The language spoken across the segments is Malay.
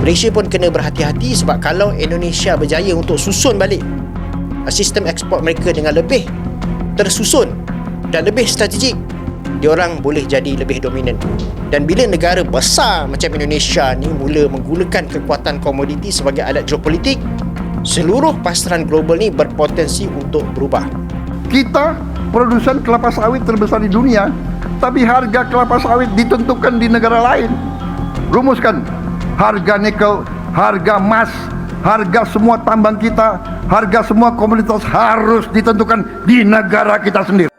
Malaysia pun kena berhati-hati sebab kalau Indonesia berjaya untuk susun balik sistem ekspor mereka dengan lebih tersusun dan lebih strategik, diorang boleh jadi lebih dominan. Dan bila negara besar macam Indonesia ni mula menggunakan kekuatan komoditi sebagai alat geopolitik, seluruh pasaran global ni berpotensi untuk berubah. Kita produsen kelapa sawit terbesar di dunia, tapi harga kelapa sawit ditentukan di negara lain. Rumuskan harga nikel, harga emas, harga semua tambang kita, harga semua komoditas harus ditentukan di negara kita sendiri.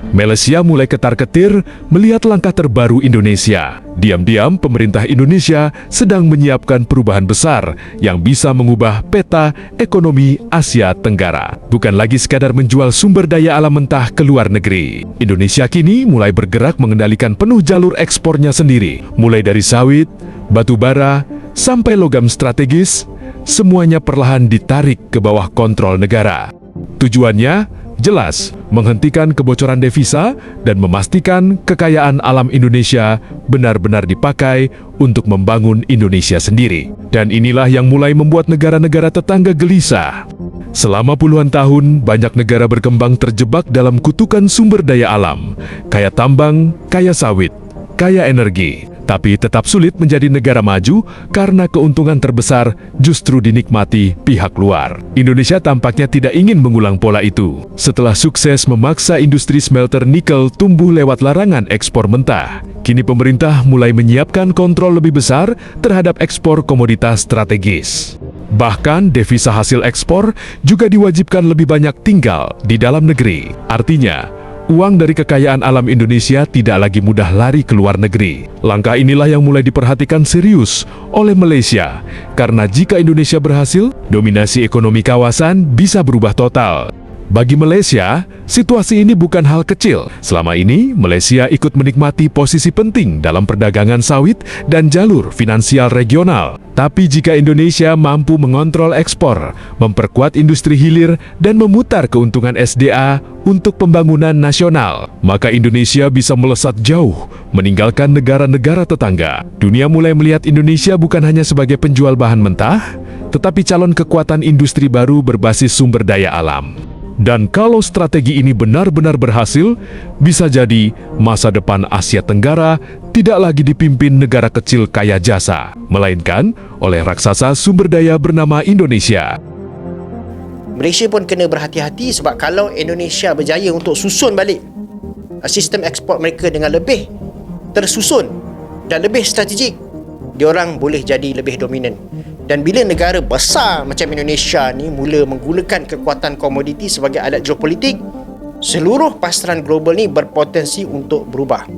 Malaysia mulai ketar-ketir melihat langkah terbaru Indonesia. Diam-diam pemerintah Indonesia sedang menyiapkan perubahan besar yang bisa mengubah peta ekonomi Asia Tenggara. Bukan lagi sekadar menjual sumber daya alam mentah ke luar negeri. Indonesia kini mulai bergerak mengendalikan penuh jalur ekspornya sendiri. Mulai dari sawit, batu bara, sampai logam strategis, semuanya perlahan ditarik ke bawah kontrol negara. Tujuannya jelas, menghentikan kebocoran devisa dan memastikan kekayaan alam Indonesia benar-benar dipakai untuk membangun Indonesia sendiri. Dan inilah yang mulai membuat negara-negara tetangga gelisah. Selama puluhan tahun, banyak negara berkembang terjebak dalam kutukan sumber daya alam, kaya tambang, kaya sawit, kaya energi, tapi tetap sulit menjadi negara maju karena keuntungan terbesar justru dinikmati pihak luar. Indonesia tampaknya tidak ingin mengulang pola itu. Setelah sukses memaksa industri smelter nikel tumbuh lewat larangan ekspor mentah, kini pemerintah mulai menyiapkan kontrol lebih besar terhadap ekspor komoditas strategis. Bahkan devisa hasil ekspor juga diwajibkan lebih banyak tinggal di dalam negeri. Artinya, uang dari kekayaan alam Indonesia tidak lagi mudah lari ke luar negeri. Langkah inilah yang mulai diperhatikan serius oleh Malaysia, karena jika Indonesia berhasil, dominasi ekonomi kawasan bisa berubah total. Bagi Malaysia, situasi ini bukan hal kecil. Selama ini, Malaysia ikut menikmati posisi penting dalam perdagangan sawit dan jalur finansial regional. Tapi jika Indonesia mampu mengontrol ekspor, memperkuat industri hilir, dan memutar keuntungan SDA untuk pembangunan nasional, maka Indonesia bisa melesat jauh, meninggalkan negara-negara tetangga. Dunia mulai melihat Indonesia bukan hanya sebagai penjual bahan mentah, tetapi calon kekuatan industri baru berbasis sumber daya alam. Dan kalau strategi ini benar-benar berhasil, bisa jadi masa depan Asia Tenggara tidak lagi dipimpin negara kecil kaya jasa, melainkan oleh raksasa sumber daya bernama Indonesia. Malaysia pun kena berhati-hati sebab kalau Indonesia berjaya untuk susun balik sistem ekspor mereka dengan lebih tersusun dan lebih strategik, diorang boleh jadi lebih dominan. Dan bila negara besar macam Indonesia ni mula menggunakan kekuatan komoditi sebagai alat geopolitik, seluruh pasaran global ni berpotensi untuk berubah.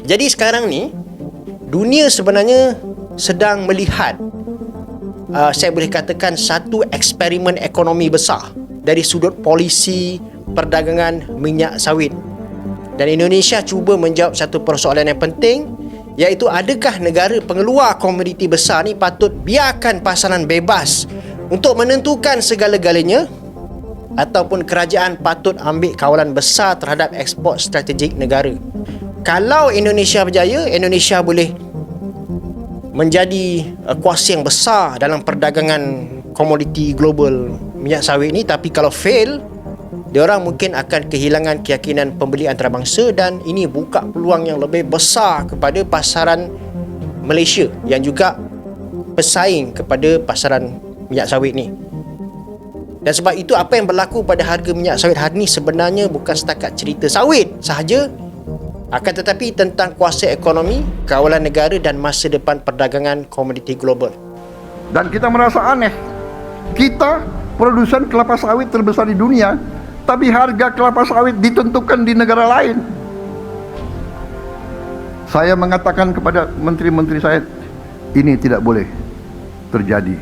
Jadi sekarang ni, dunia sebenarnya sedang melihat, saya boleh katakan, satu eksperimen ekonomi besar dari sudut polisi perdagangan minyak sawit. Dan Indonesia cuba menjawab satu persoalan yang penting, iaitu adakah negara pengeluar komoditi besar ni patut biarkan pasaran bebas untuk menentukan segala-galanya, ataupun kerajaan patut ambil kawalan besar terhadap ekspor strategik negara. Kalau Indonesia berjaya, Indonesia boleh menjadi kuasa yang besar dalam perdagangan komoditi global minyak sawit ni. Tapi kalau fail, diorang mungkin akan kehilangan keyakinan pembeli antarabangsa, dan ini buka peluang yang lebih besar kepada pasaran Malaysia yang juga pesaing kepada pasaran minyak sawit ni. Dan sebab itu apa yang berlaku pada harga minyak sawit hari ni sebenarnya bukan setakat cerita sawit sahaja, akan tetapi tentang kuasa ekonomi, kawalan negara dan masa depan perdagangan komoditi global. Dan kita merasa aneh, kita produsen kelapa sawit terbesar di dunia, tapi harga kelapa sawit ditentukan di negara lain. Saya mengatakan kepada menteri-menteri saya, ini tidak boleh terjadi.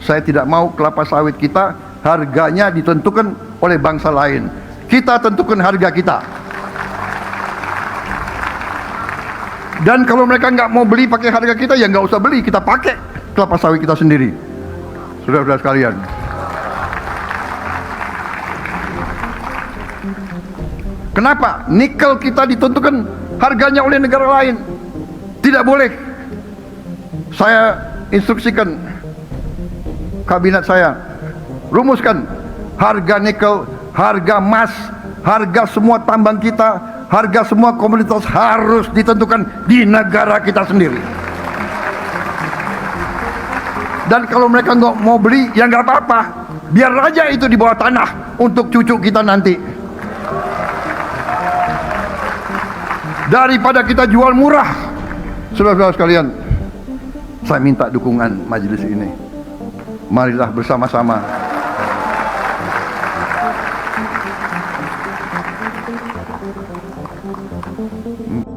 Saya tidak mau kelapa sawit kita harganya ditentukan oleh bangsa lain. Kita tentukan harga kita. Dan kalau mereka nggak mau beli pakai harga kita, ya nggak usah beli, kita pakai kelapa sawit kita sendiri. Saudara-saudara sekalian, kenapa nikel kita ditentukan harganya oleh negara lain? Tidak boleh. Saya instruksikan kabinet saya, rumuskan harga nikel, harga emas, harga semua tambang kita, harga semua komoditas harus ditentukan di negara kita sendiri. Dan kalau mereka nggak mau beli, ya nggak apa-apa, biar aja itu di bawah tanah untuk cucu kita nanti. Daripada kita jual murah. Saudara-saudara sekalian, saya minta dukungan majelis ini. Marilah bersama-sama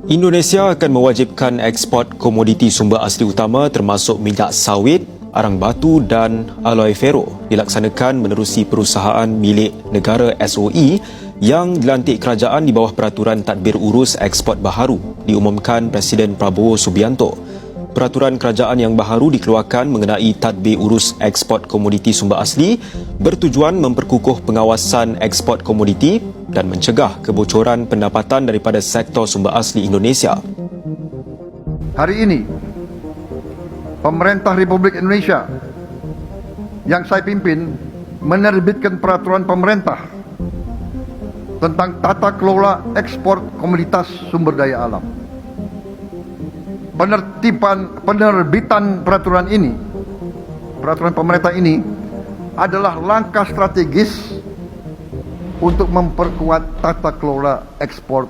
Indonesia akan mewajibkan ekspor komoditi sumber asli utama termasuk minyak sawit, arang batu dan alloy ferro dilaksanakan menerusi perusahaan milik negara SOE yang dilantik kerajaan di bawah Peraturan Tadbir Urus Ekspor Baharu, diumumkan Presiden Prabowo Subianto. Peraturan kerajaan yang baharu dikeluarkan mengenai tadbir urus ekspor komoditi sumber asli bertujuan memperkukuh pengawasan ekspor komoditi dan mencegah kebocoran pendapatan daripada sektor sumber asli Indonesia. hari ini pemerintah Republik Indonesia yang saya pimpin menerbitkan peraturan pemerintah tentang tata kelola ekspor komoditas sumber daya alam. Penerbitan peraturan pemerintah ini adalah langkah strategis untuk memperkuat tata kelola ekspor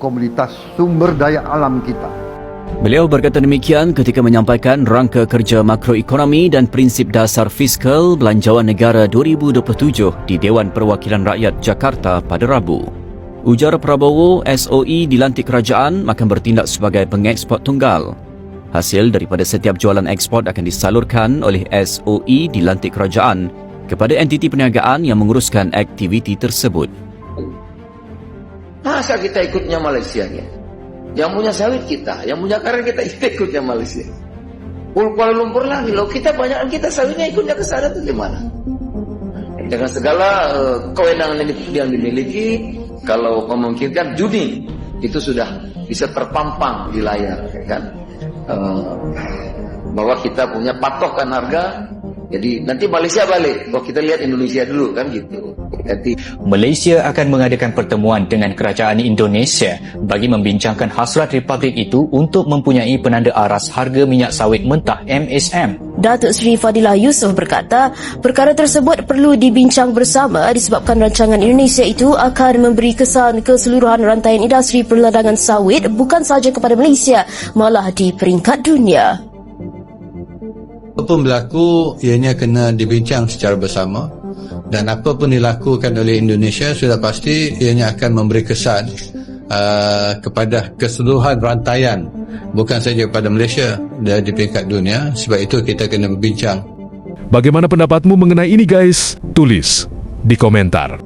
komoditas sumber daya alam kita. Beliau berkata demikian ketika menyampaikan rangka kerja makroekonomi dan prinsip dasar fiskal Belanjawan Negara 2027 di Dewan Perwakilan Rakyat Jakarta pada Rabu. Ujar Prabowo, SOE dilantik kerajaan akan bertindak sebagai pengeksport tunggal. Hasil daripada setiap jualan ekspor akan disalurkan oleh SOE dilantik kerajaan kepada entiti perniagaan yang menguruskan aktiviti tersebut. Masa kita ikutnya Malaysia ni? Yang punya sawit kita, yang punya karet kita ikutnya Malaysia. Kuala Lumpur lagi, loh kita banyak kita sawitnya ikutnya ke sana tu gimana? Dengan segala kewenangan yang dimiliki, kalau memungkinkan Juni itu sudah bisa terpampang di layar, kan? Bahwa kita punya patokan harga. Jadi nanti Malaysia balik, kalau kita lihat Indonesia dulu, kan gitu. Nanti Malaysia akan mengadakan pertemuan dengan kerajaan Indonesia bagi membincangkan hasrat Republik itu untuk mempunyai penanda aras harga minyak sawit mentah MSM. Datuk Seri Fadilah Yusof berkata, perkara tersebut perlu dibincang bersama disebabkan rancangan Indonesia itu akan memberi kesan keseluruhan rantaian industri perladangan sawit bukan sahaja kepada Malaysia, malah di peringkat dunia. Apa pun berlaku, ianya kena dibincang secara bersama, dan apa pun dilakukan oleh Indonesia sudah pasti ianya akan memberi kesan kepada keseluruhan rantaian, bukan saja kepada Malaysia dan di peringkat dunia. Sebab itu kita kena berbincang. Bagaimana pendapatmu mengenai ini guys? Tulis di komentar.